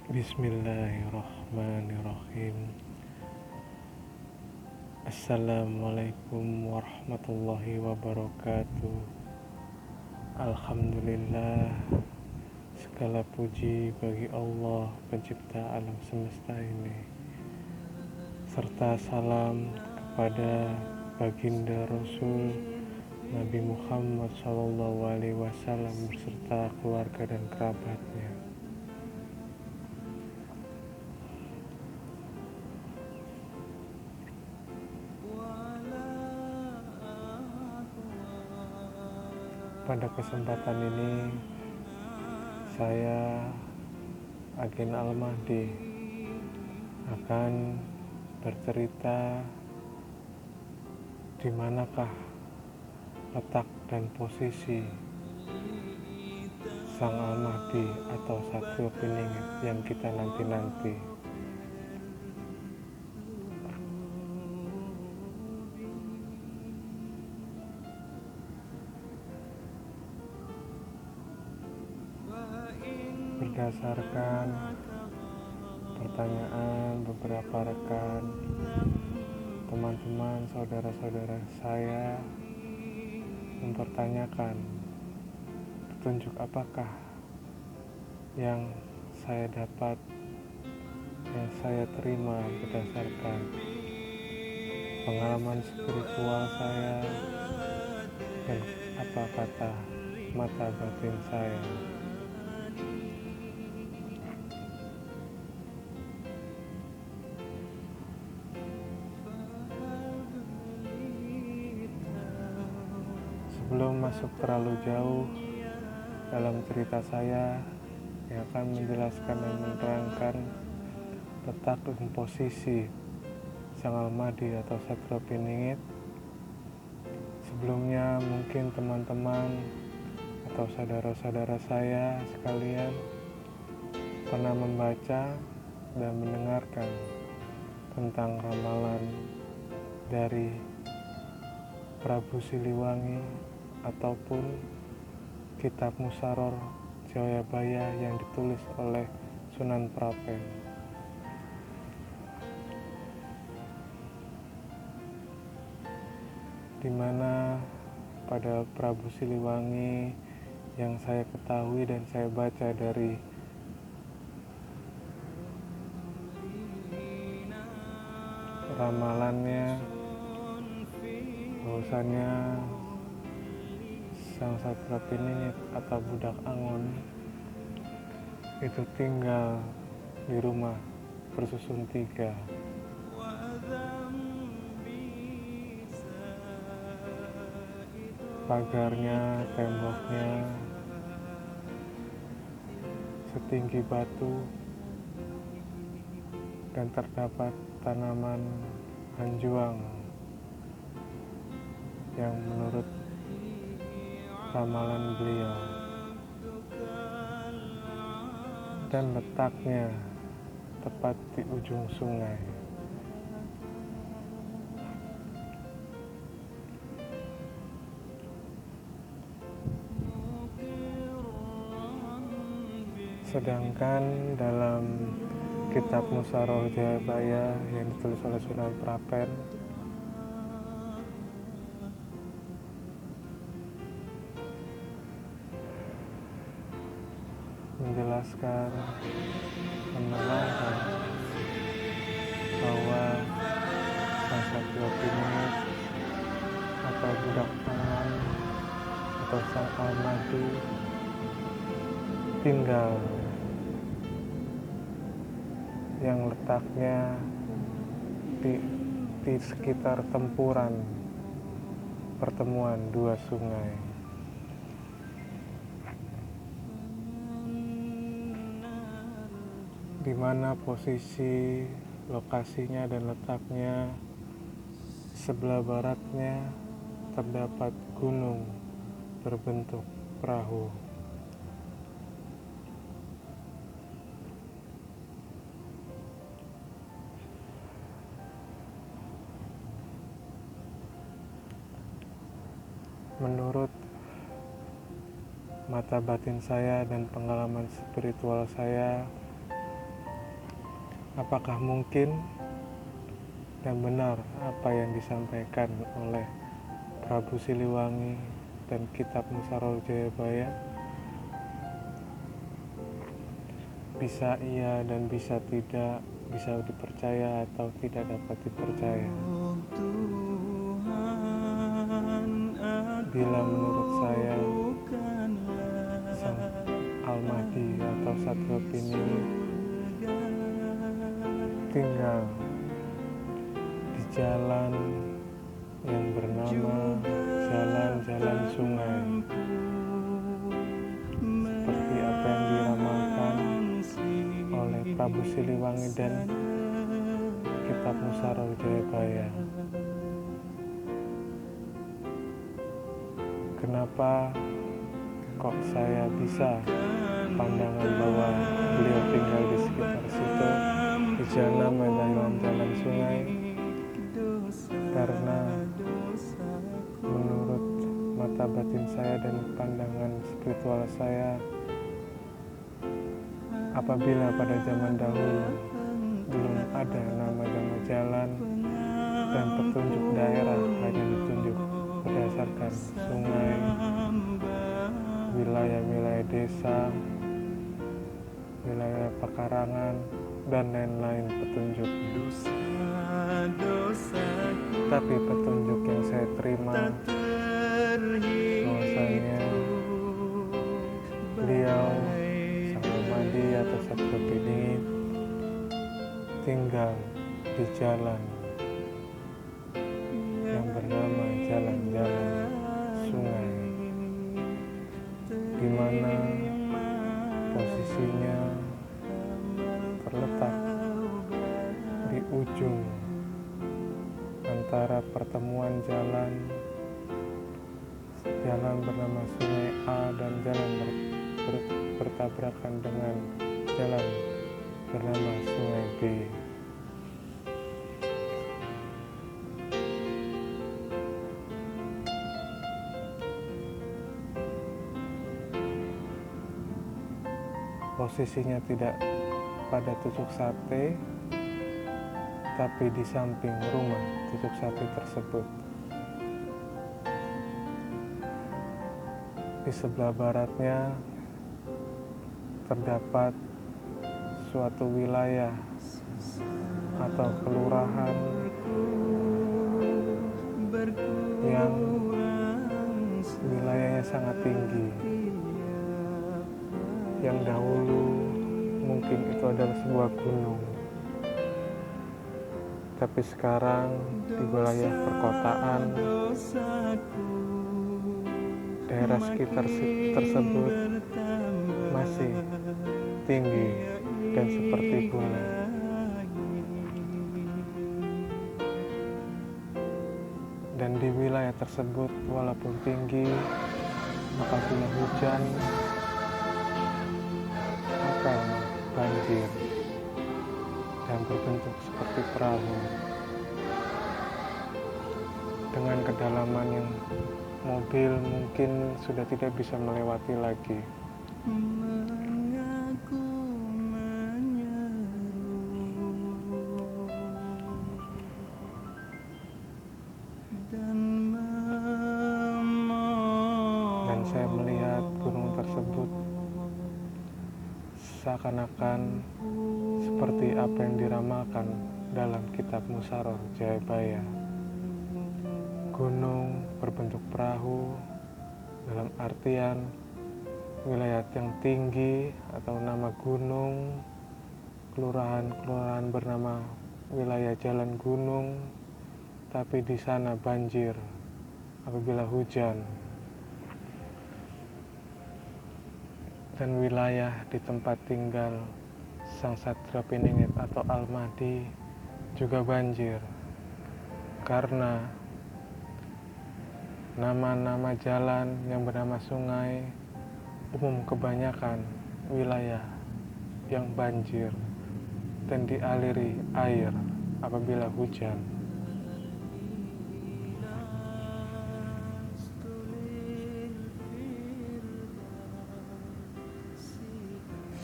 Bismillahirrahmanirrahim. Assalamualaikum warahmatullahi wabarakatuh. Alhamdulillah, segala puji bagi Allah pencipta alam semesta ini, serta salam kepada baginda Rasul Nabi Muhammad SAW beserta keluarga dan kerabatnya. Pada kesempatan ini, saya Agen Al-Mahdi akan bercerita di manakah letak dan posisi Sang Al-Mahdi atau Satrio Piningit yang kita nanti-nanti. Berdasarkan pertanyaan beberapa rekan, teman-teman, saudara-saudara saya mempertanyakan petunjuk apakah yang saya dapat, yang saya terima berdasarkan pengalaman spiritual saya dan apa kata mata batin saya. Sebelum masuk terlalu jauh dalam cerita saya yang akan menjelaskan dan menerangkan letak dan posisi Sang Al-Mahdi atau Satrio Piningit, sebelumnya mungkin teman-teman atau saudara-saudara saya sekalian pernah membaca dan mendengarkan tentang ramalan dari Prabu Siliwangi ataupun kitab Musaror Jayabaya yang ditulis oleh Sunan Prapen. Di mana pada Prabu Siliwangi yang saya ketahui dan saya baca dari ramalannya, bahwasannya Sang Satrio Piningit atau Budak Angon itu tinggal di rumah bersusun 3. Pagarnya, temboknya setinggi batu dan terdapat tanaman hanjuang yang menurut ramalan beliau, dan letaknya tepat di ujung sungai. Sedangkan dalam kitab Musaror Jayabaya yang ditulis oleh Sunan Prapen, menjelaskan, menerangkan bahwa Sang Satrio Piningit atau Budak Angon atau Sang Al-Mahdi tinggal yang letaknya di sekitar tempuran pertemuan 2 sungai. Di mana posisi lokasinya dan letaknya, sebelah baratnya terdapat gunung berbentuk perahu. Menurut mata batin saya dan pengalaman spiritual saya, Apakah mungkin dan benar apa yang disampaikan oleh Prabu Siliwangi dan Kitab Musarol Jayabaya? Bisa iya dan bisa tidak, bisa dipercaya atau tidak dapat dipercaya. Bila menurut saya, Sang Al-Mahdi atau Satrio Piningit tinggal di jalan yang bernama Jalan-Jalan Sungai, seperti apa yang diramalkan oleh Prabu Siliwangi dan Kitab Musarol Jayabaya. Kenapa kok saya bisa pandangan bahwa beliau tinggal di sekitar situ, di jalan jalan sungai? Karena menurut mata batin saya dan pandangan spiritual saya, apabila pada zaman dahulu belum ada nama-nama jalan dan petunjuk daerah hanya ditunjuk berdasarkan sungai, wilayah-wilayah desa, wilayah pekarangan, dan lain-lain petunjuknya. Tapi petunjuk yang saya terima bahwasanya beliau Sang Al-Mahdi atau Satrio Piningit tinggal di jalan yang bernama Jalan-Jalan Sungai, di mana posisinya terletak di ujung antara pertemuan jalan bernama Sungai A dan jalan bertabrakan dengan jalan bernama Sungai B. Posisinya tidak pada tusuk sate, tapi di samping rumah tusuk sate tersebut. Di sebelah baratnya terdapat suatu wilayah atau kelurahan yang wilayahnya sangat tinggi, yang dahulu mungkin itu adalah sebuah gunung, tapi sekarang di wilayah perkotaan daerah sekitar tersebut masih tinggi dan seperti gunung. Dan di wilayah tersebut walaupun tinggi, apabila hujan akan banjir dan berbentuk seperti perahu dengan kedalaman yang mobil mungkin sudah tidak bisa melewati lagi. Dan saya melihat gunung tersebut seakan-akan seperti apa yang diramalkan dalam Kitab Musarol Jayabaya. Gunung berbentuk perahu dalam artian wilayah yang tinggi atau nama gunung, kelurahan bernama wilayah Jalan Gunung, tapi di sana banjir apabila hujan. Dan wilayah di tempat tinggal Sang Satrio Piningit atau Al-Mahdi juga banjir karena nama-nama jalan yang bernama sungai umum kebanyakan wilayah yang banjir dan dialiri air apabila hujan.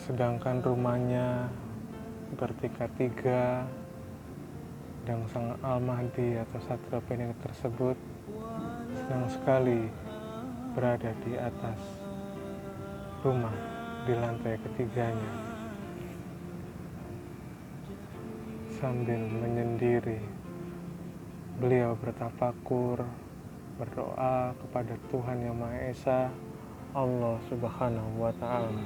Sedangkan rumahnya seperti K3 dan Sang Al-Mahdi atau Satria Piningit tersebut senang sekali berada di atas rumah di lantai ketiganya sambil menyendiri. Beliau bertafakur, berdoa kepada Tuhan Yang Maha Esa, Allah Subhanahu wa Ta'ala.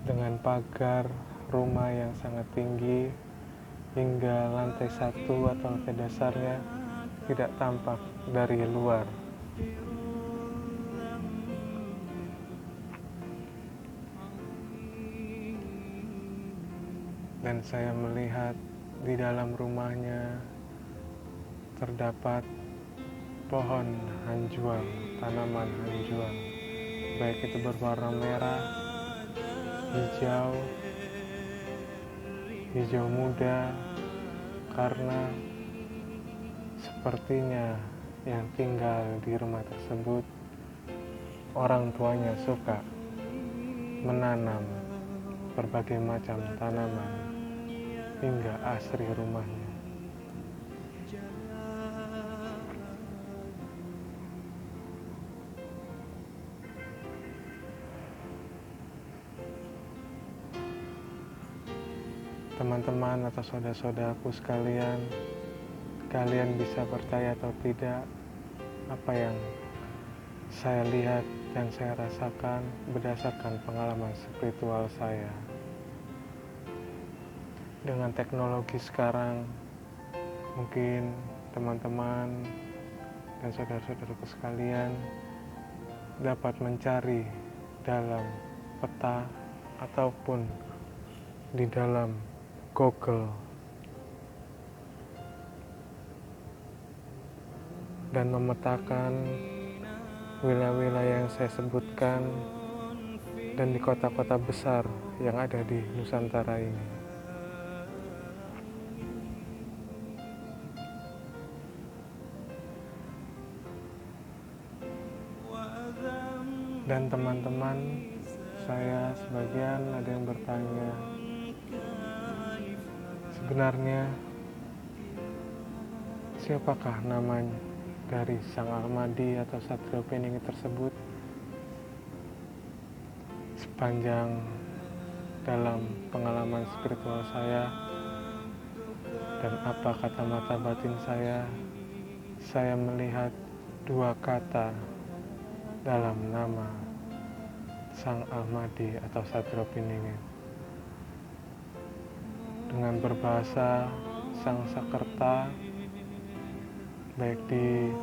Dengan pagar rumah yang sangat tinggi hingga lantai 1 atau lantai dasarnya tidak tampak dari luar. Dan saya melihat di dalam rumahnya terdapat pohon hanjuang, tanaman hanjuang, baik itu berwarna merah, hijau muda, karena sepertinya yang tinggal di rumah tersebut orang tuanya suka menanam berbagai macam tanaman hingga asri rumahnya. Teman-teman atau saudara-saudaraku sekalian, kalian bisa percaya atau tidak apa yang saya lihat dan saya rasakan berdasarkan pengalaman spiritual saya. Dengan teknologi sekarang, mungkin teman-teman dan saudara-saudaraku sekalian dapat mencari dalam peta ataupun di dalam Google dan memetakan wilayah-wilayah yang saya sebutkan dan di kota-kota besar yang ada di Nusantara ini. Dan teman-teman saya sebagian ada yang bertanya, sebenarnya siapakah namanya dari Sang Al-Mahdi atau Satria Piningit tersebut? Sepanjang dalam pengalaman spiritual saya dan apa kata mata batin saya melihat dua kata dalam nama Sang Al-Mahdi atau Satria Piningit. Dengan berbahasa Sangsakerta, baik di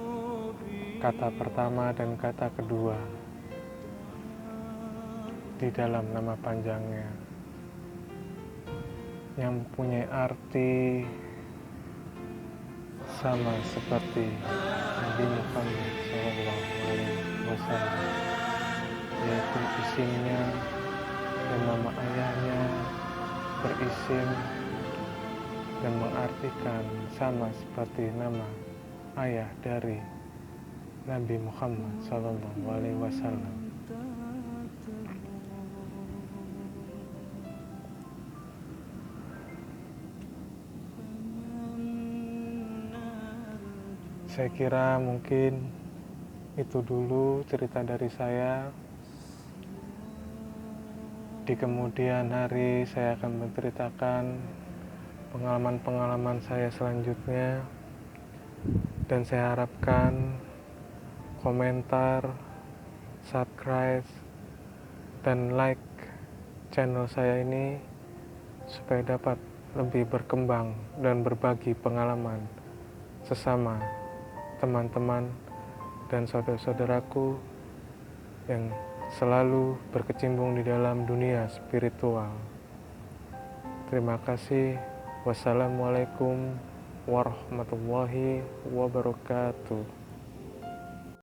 kata pertama dan kata kedua di dalam nama panjangnya, yang mempunyai arti sama seperti Nabi Muhammad SAW, yaitu isimnya dan nama ayahnya berisim dan mengartikan sama seperti nama ayah dari Nabi Muhammad SAW. Saya kira mungkin itu dulu cerita dari saya. Di kemudian hari saya akan menceritakan pengalaman-pengalaman saya selanjutnya, dan saya harapkan komentar, subscribe, dan like channel saya ini supaya dapat lebih berkembang dan berbagi pengalaman sesama teman-teman dan saudara-saudaraku yang selalu berkecimpung di dalam dunia spiritual. Terima kasih. Wassalamualaikum warahmatullahi wabarakatuh.